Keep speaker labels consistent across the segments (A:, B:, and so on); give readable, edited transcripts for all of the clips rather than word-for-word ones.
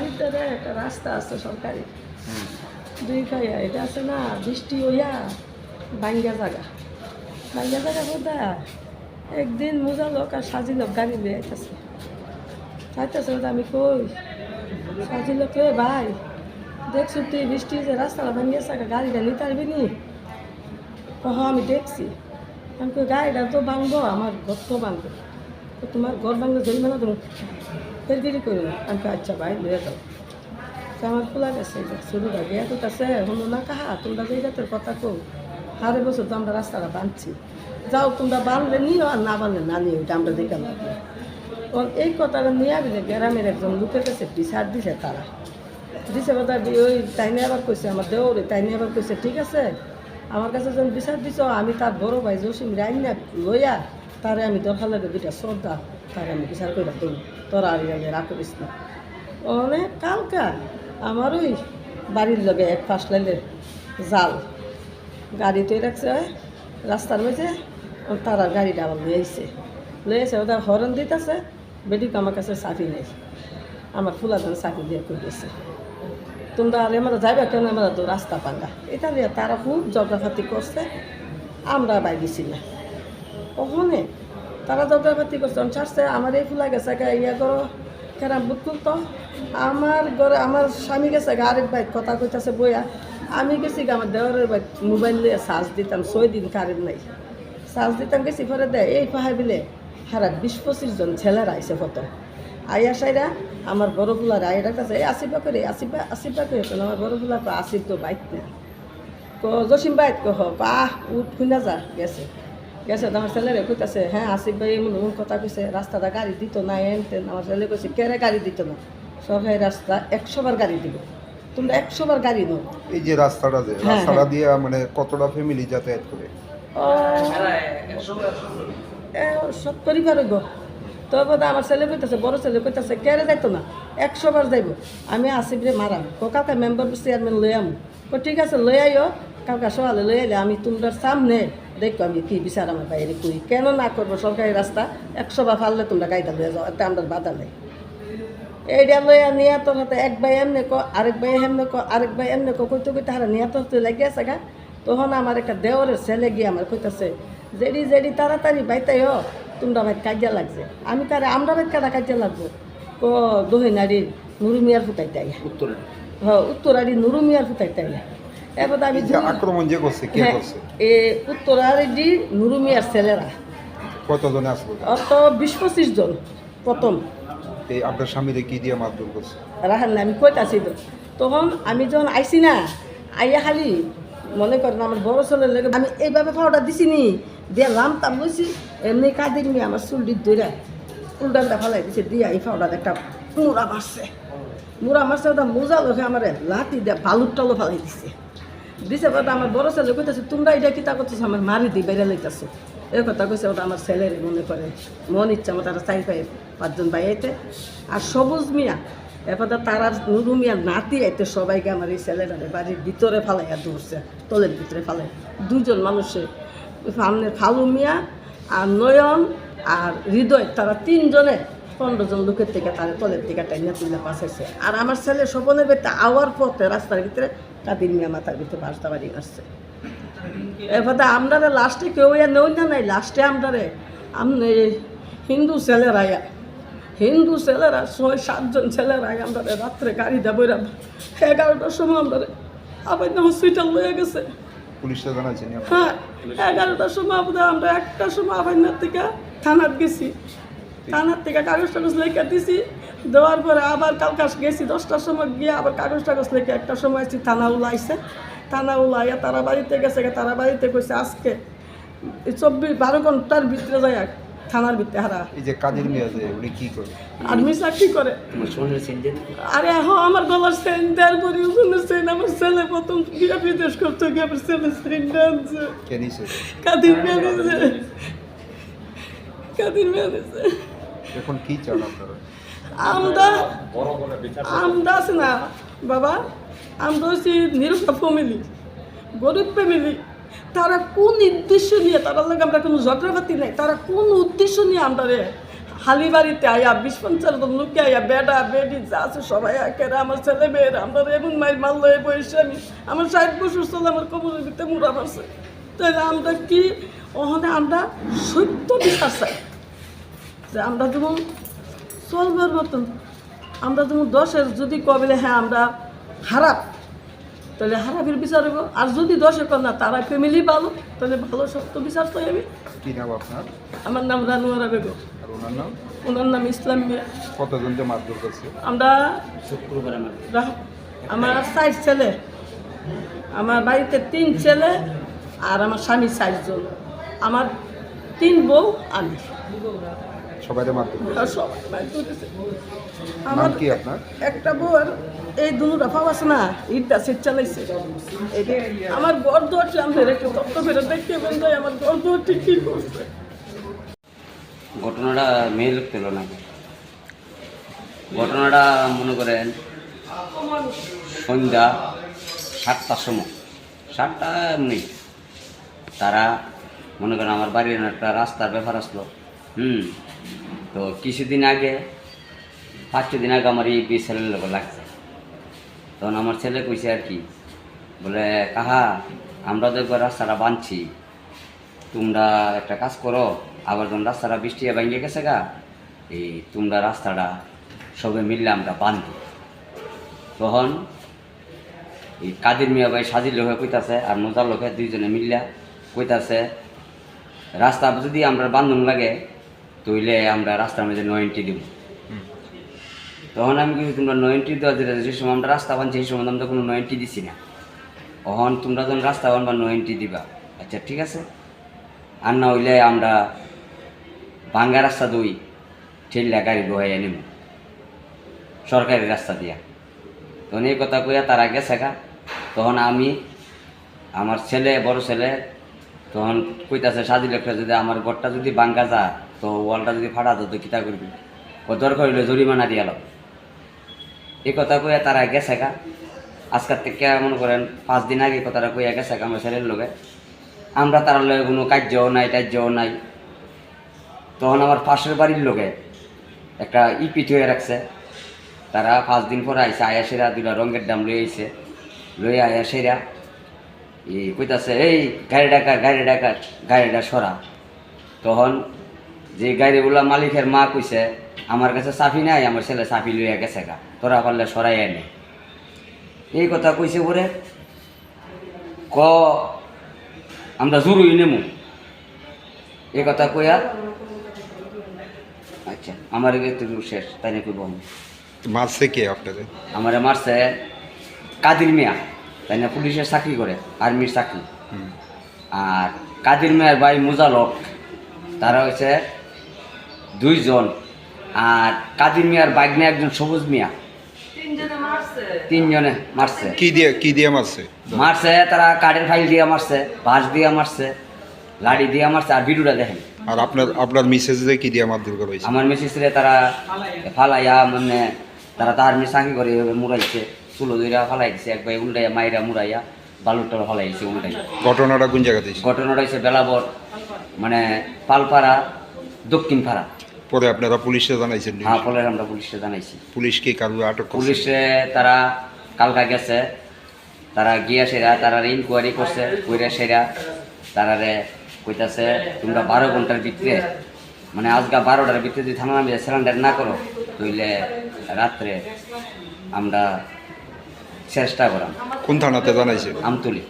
A: বাড়ির ধারে একটা রাস্তা আছে সরকারি, দুই খাইয়া এটা আছে না, বৃষ্টি হইয়া ভাঙ্গা জায়গা কোথায়। একদিন মোজা লোক আর সাজি লোক গাড়ি লিয়ে আইতেছে, চাইতেছে আমি কই সাজি লোক রে ভাই দেখছো তুই বৃষ্টি যে রাস্তাটা ভাঙ্গিয়েছে গাড়িটা নিতে পারবি নি? আমি দেখছি। আমি কই গাড়িটা তো ভাঙবো, আমার ঘর তো ভাঙবো, তো তোমার ঘর ভাঙলে জরিমানা তুমি ফেরগিরি করো না। আমি আচ্ছা ভাই লিয়ে যাও। আমার খোলা গেছে শুরুটা বিয়া তো আছে হলো না কাহা তোমরা যে রাতের কথা কো হারে বছর তো আমরা রাস্তাটা বাঁধছি, যাও তোমরা বাঁধলে নিও আর না বাঁধলে না নিও, এটা আমরা দেখে লাগবো। এই কথাটা নিয়ে আসলে গ্রামের একজন লোকের কাছে বিচার দিছে, তারা দিছে কথা ওই তাই নিয়ে আবার কইছে আমার দেওরে, তাই নিয়ে আবার কইছে ঠিক আছে আমার কাছে যখন বিচার দিছ আমি তার বড় ভাই জসিম রাইন না লইয়া তারে আমি দরকার লাগে দুইটা শ্রদ্ধা তারে আমি বিচার করে দেবো, তোরা আর রাগ করিস না। অনেক কালকা আমার ওই বাড়ির লগে এক ফাঁস লাইলের জাল গাড়িতে রাখছে রাস্তার মধ্যে, তারা গাড়িটা আবার লইয়াছে ওটা হরন দিতেছে, বেডিকে আমার কাছে চাকরি নেই, আমার ফুলাদান চাকরি দিয়ে করে দিয়েছে। তোমরা আর আমরা যাইবা কেন, আমরা তো রাস্তা পাঙ্গা এটা নিয়ে তারা খুব জগরাফাতি করছে, আমরা বাইরেছি না ওখানে তারা জগরাফাতি করছে ছাড়ছে। আমার এই ফুলা গেছে ইয়া করো কেরাম বুট খুলতো, আমার ঘরে আমার স্বামী গেছে আরেক বাইক কথা কইতাছে বইয়া, আমি গেছি আমার দেওয়ারের বাইক মোবাইল নিয়ে চার্জ দিতাম, 6 দিন কারেন্ট নাই, চার্জ দিতাম গেছি পরে দেয় এই পাহাড় বিলে হারা 20-25 জন ছেলেরা আইসে ফটো আইয়া সাইরা আমার বড় ফুলার আইয়ার কাছে আসিবা করে আমার বড় ফুলা আসিব তো বাইক না জসিম বাইক উঠ খুঁজা যা গেছে তো আমার ছেলেরে কইতাছে হ্যাঁ আসিফ ভাই এমন কথা কইছে রাস্তাটা গাড়ি দিত না এনতেন। আমার ছেলে কইছে কেরে গাড়ি দিত না, সরকারি রাস্তা 100 বার গাড়ি দিব, তোমরা 100 বার গাড়ি নাও।
B: এই যে রাস্তাটা দিয়ে মানে কতটা ফ্যামিলি যাতায়াত করে?
A: 70 বার হইব। তবে আমার ছেলে কইতাছে বড় ছেলে কইতাছে কেরে যাইতো না, 100 বার যাইব। আমি আসিফ রে মারাম কালকে মেম্বার চেয়ারম্যান লই আম, ঠিক আছে লই আইও কালকে সকালে লই আইলে আমি তোমরা সামনে দেখো আমি কি বিচার আমার বাইরে করি, কেন না করবো সরকারি রাস্তা 100 বার ফাললে তোমরা গাড়িটা লয়ে যাও, এটা আমরা বাধা নেই। এইটা লইয়া নিয়ে তোর হাতে এক ভাই এমনি আরেক ভাই এমনি আরেক ভাই এমনি কইতে হারা নিয়ে তো লেগে আছে গা। তখন আমার একটা দেওরের ছেলে গিয়ে আমার কইতাছে যেডি তাড়াতাড়ি বাইতাই তোমরা ভাই কাজিয়া লাগছে। আমি তারে আমরা ভাই কাটা কাজিয়া লাগবো দহিনারি নুরু মিয়ার ফুটাইতে আইয়া উত্তরারি নুরু মিয়ার ফুটাইতে আইয়া। এবার আমি
B: আক্রমণ যে করছে কে করছে?
A: উত্তরারি নুরু মিয়ার ছেলেরা
B: কতজন আসলো?
A: অত 20-25 জন প্রথম।
B: এই আপনার স্বামীরে কি দিয়ে মারধর করছে?
A: রাহান না আমি কইতাছি তো। তখন আমি যখন আইসি না আইয়া খালি মনে করেন আমার বড় ছেলের লেগে আমি এইভাবে ফাওটা দিছি নি দিয়ে লামতাম বলছি এমনি কাঁদির মেয়ে আমার চুলটি ধরে উল্টানটা ফালাই দিছে দিয়ে এই ফাওটা একটা মুড়া মারছে ওটা মোজা লোকে আমার লাঠি দিয়ে বালুর টলো ফালাই দিছে কথা আমার বড় ছেলে কইতেছে তোমরা এটা কিতা করতেছো আমার মারি দিই বাইরে লইতেছো এই কথা কইছে। ওটা আমার ছেলের মনে করে মন ইচ্ছা আমার তারা 4-5 জন বাইতে আর সবুজ মিয়া এরপর তারা নুরু মিয়ার নাতি আইতে সবাইকে আমার এই ছেলেরা বাড়ির ভিতরে ফালাইয়া ধরছে, তলের ভিতরে ফালাই 2 জন মানুষে সামনে ফালু মিয়া আর নয়ন আর হৃদয়, তারা 3 জনে 15 জন লোকের থেকে তারা তলের দিকে টাইনা তুলে পাশাইছে। আর আমার ছেলে স্বপনের বেতে আওয়ার পথে রাস্তার ভিতরে কাদির মিয়া মাথার ভিতরে বাসটা বাড়ি আসছে। এরপর আমরা লাস্টে কেউ নেই না নাই, লাস্টে আমরা হিন্দু ছেলেরা 6-7 জন ছেলেরা আমরা রাত্রে গাড়ি দেবো 11টার সময় আমরা আবার হসপিটাল লয়ে গেছে।
B: পুলিশটা জানাচ্ছেন?
A: হ্যাঁ 11টার সময় আমরা 1টার সময় আবার থেকে থানার গেছি, থানার থেকে কাগজ টাগজ লেখা দিছি, দেওয়ার পরে আবার কালকা গেছি 10টার সময় গিয়ে আবার কাগজ টাগজ লেখে 1টার সময় আসছি। থানা উলাইছে, থানা উলাইয়া তারা বাড়িতে গেছে, তারা বাড়িতে কইছে আজকে 12 ঘন্টার ভিতরে যায় থানার ভিতরে হারা।
B: এই যে কাদের মেয়ে আছে উনি কি করে?
A: আর্মি চাকরি করে। আরে আমার গলার সেন দেওয়ার পরে ওখানে সেন আমার ছেলে প্রথম গিয়ে বিদেশ করতে গিয়ে আমার ছেলে সেন ডানছে কাদির মেয়েছে।
B: এখন কি চান আপনারা?
A: আমরা আছে না বাবা, আমরা হচ্ছি নিরক্ষা ফ্যামিলি, গরিব ফ্যামিলি। তারা কোন উদ্দেশ্য নিয়ে তারা লাগে আমরা কোনো ঝগড়াবাতি নাই, তারা কোন উদ্দেশ্য নিয়ে আমরা হালি বাড়িতে আয়া 20-50 জন লোকে আয়া বেডা বেডি যা আছে সবাই একেরা আমার ছেলে মেয়েরা আমরা এবং মায়ের মারলো এই বয়সে আমি আমার 60 বছর চলে আমার কবরের ভিতরে মুড়া মারছে। তাহলে আমরা কি ওখানে আমরা সত্য বিচার চাই যে আমরা যেমন চলবার মতন আমরা যেমন 10-এর যদি কবিলে হ্যাঁ আমরা খারাপ তাহলে খারাপের বিচার হইব, আর যদি 10-এ কর না তারা ফ্যামিলি ভালো তাহলে ভালো সত্য বিচার চাই আমি।
B: কি নাম আপনার?
A: আমার নাম রানুয়ারা বেগম,
B: আর ওনার নাম?
A: ওনার নাম ইসলাম মিয়া।
B: কতজনকে মারধর করছে?
A: আমরা আমার 4 ছেলে, আমার বাড়িতে 3 ছেলে আর আমার স্বামী 4 জন, আমার 3 বউ আমি।
B: সবাইকে মারধর করছে?
A: আর সবাই বাইর করেছে।
B: নাম
A: আমার
B: কি আপনার?
A: একটা বউ আর এই দুটা ফাও আছে না ইটটা সেট চালাইছে। এইটা আমার ঘর দোয়ারটি আমাদের একটু তত্ত্ব ফেরত দেখতে যায় আমার ঘর দোয়ারটি কি করছে।
C: ঘটনাটা মেয়ে লোক পেল না। ঘটনাটা মনে করেন সন্ধ্যা 7টার সময়, 7টা এমনি তারা মনে করেন আমার বাড়ির একটা রাস্তার ব্যাপার আসলো। তো কিছুদিন আগে 5-6 দিন আগে আমার এই ছেলের লোক লাগছে। তখন আমার ছেলে কইছে আর কি বলে, কাহা আমরা তো একবার রাস্তাটা বাঁধছি, তোমরা একটা কাজ করো, আবার যখন রাস্তাটা বৃষ্টি ভেঙে গেছে গা, এই তোমরা রাস্তাটা সবে মিললে আমরা বাঁধি। তখন এই কাদির মিয়া ভাই সাজির লোকে কইতাছে আর মোজার লোকে 2জনে মিললা কইতাছে, রাস্তা যদি আমরা বান্ধন লাগে তইলে আমরা রাস্তার মধ্যে 9 ইঞ্চি দিব। তখন আমি কিছু তোমরা 9 ইঞ্চি দেওয়া যেটা যে সময় আমরা রাস্তা বানছি সেই সময় আমরা কোনো 9 ইঞ্চি দিছি না, তখন তোমরা যখন রাস্তা বানবা 9 ইঞ্চি দিবা। আচ্ছা ঠিক আছে, আর না হইলে আমরা ভাঙ্গা রাস্তা দুই ঠেললা গাড়ি বহাইয়া নিব সরকারি রাস্তা দিয়া। তখন এই কথা কইয়া তারা গেছে গা। তখন আমি আমার ছেলে বড় ছেলে তখন কইতাছে সাজিল একটা যদি আমার ঘরটা যদি ভাঙ্গা যায় তো ওয়ালটা যদি ফাটা তো কিতা করবি, দরকার হইলে জরিমানা দিয়ে এলো। এই কথা কইয়া তারা গেছে গা। আজকের থেকে মনে করেন 5 দিন আগে কথাটা কইয়া গেছে গা আমার ছেলের লোকে। আমরা তার লগে কোনো কার্যও নাই টার্যও নাই। তখন আমার পাশের বাড়ির লোকে একটা ইপিট হয়ে রাখছে, তারা 5 দিন পরে আইসে, আয়াসেরা 2টা রঙের দাম লই আইসে, লই আয়াসেরা এই কইতাছে এই গাড়িটা সরা। তখন যে গাড়িগুলা মালিকের মা কইছে আমার কাছে চাবি নাই, আমার ছেলে চাবি লইয়া গেছে গা, তোরা পারলে সরাই আনে। এই কথা কইছে পরে ক আমরা জরুরি নেমু। এই কথা কইয়া আচ্ছা আমার একটু শেষ তাই নাকি বল।
B: মারছে কে আপনাদের?
C: আমার মারছে কাদির মিয়া, তাই না পুলিশের চাকরি করে, আর্মির চাকরি। আর কাদির মিয়ার ভাই মোজালক, তারা হচ্ছে 2 জন। আর কাদির মিয়ার বাইকনে একজন সবুজ মিয়া, 3জনে মারছে।
B: কি দিয়ে মারছে?
C: মারছে তারা কাঠের ফাইল দিয়ে মারছে, বাঁশ দিয়ে মারছে, লাড়ি দিয়ে মারছে। আর ভিডিওটা দেখেন।
B: আর আপনার মিসেসে কি দিয়ে মারধর করা হয়েছে?
C: আমার মিসেসরে তারা ফালাইয়া মানে তারা তার আর্মি চাকরি করে মুড়াইছে, চুলো দইরা ফালাই দিছে, একবার উল্টাইয়া মাইরা মুড়াইয়া বালুটা ফালাই দিছে উল্টাই।
B: ঘটনাটা কোন জায়গাতে হয়েছে?
C: ঘটনাটা হচ্ছে বেলাবর মানে পালপাড়া দক্ষিণ পাড়া।
B: পরে আপনারা পুলিশে জানাইছেন?
C: হ্যাঁ, পরে আমরা পুলিশে জানাইছি।
B: পুলিশ কি কারো আটক করছে?
C: পুলিশে তারা কালকা গেছে, তারা গিয়া সেরা তারা ইনকোয়ারি করছে, কইরা সেরা তারারে কইতাছে তোমরা 12 ঘন্টার ভিতরে মানে আজকে 12টার ভিতরে যদি থানা নামে সিলিন্ডার না করো তাইলে রাত্রে আমরা চেষ্টা করাম।
B: কোন থানাতে জানাইছেন?
C: আমতলি।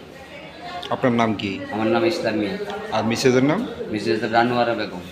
B: আপনার নাম কি?
C: আমার নাম ইসলাম মিয়া।
B: আর মিসেসের নাম?
C: মিসেস রানুয়ারা বেগম।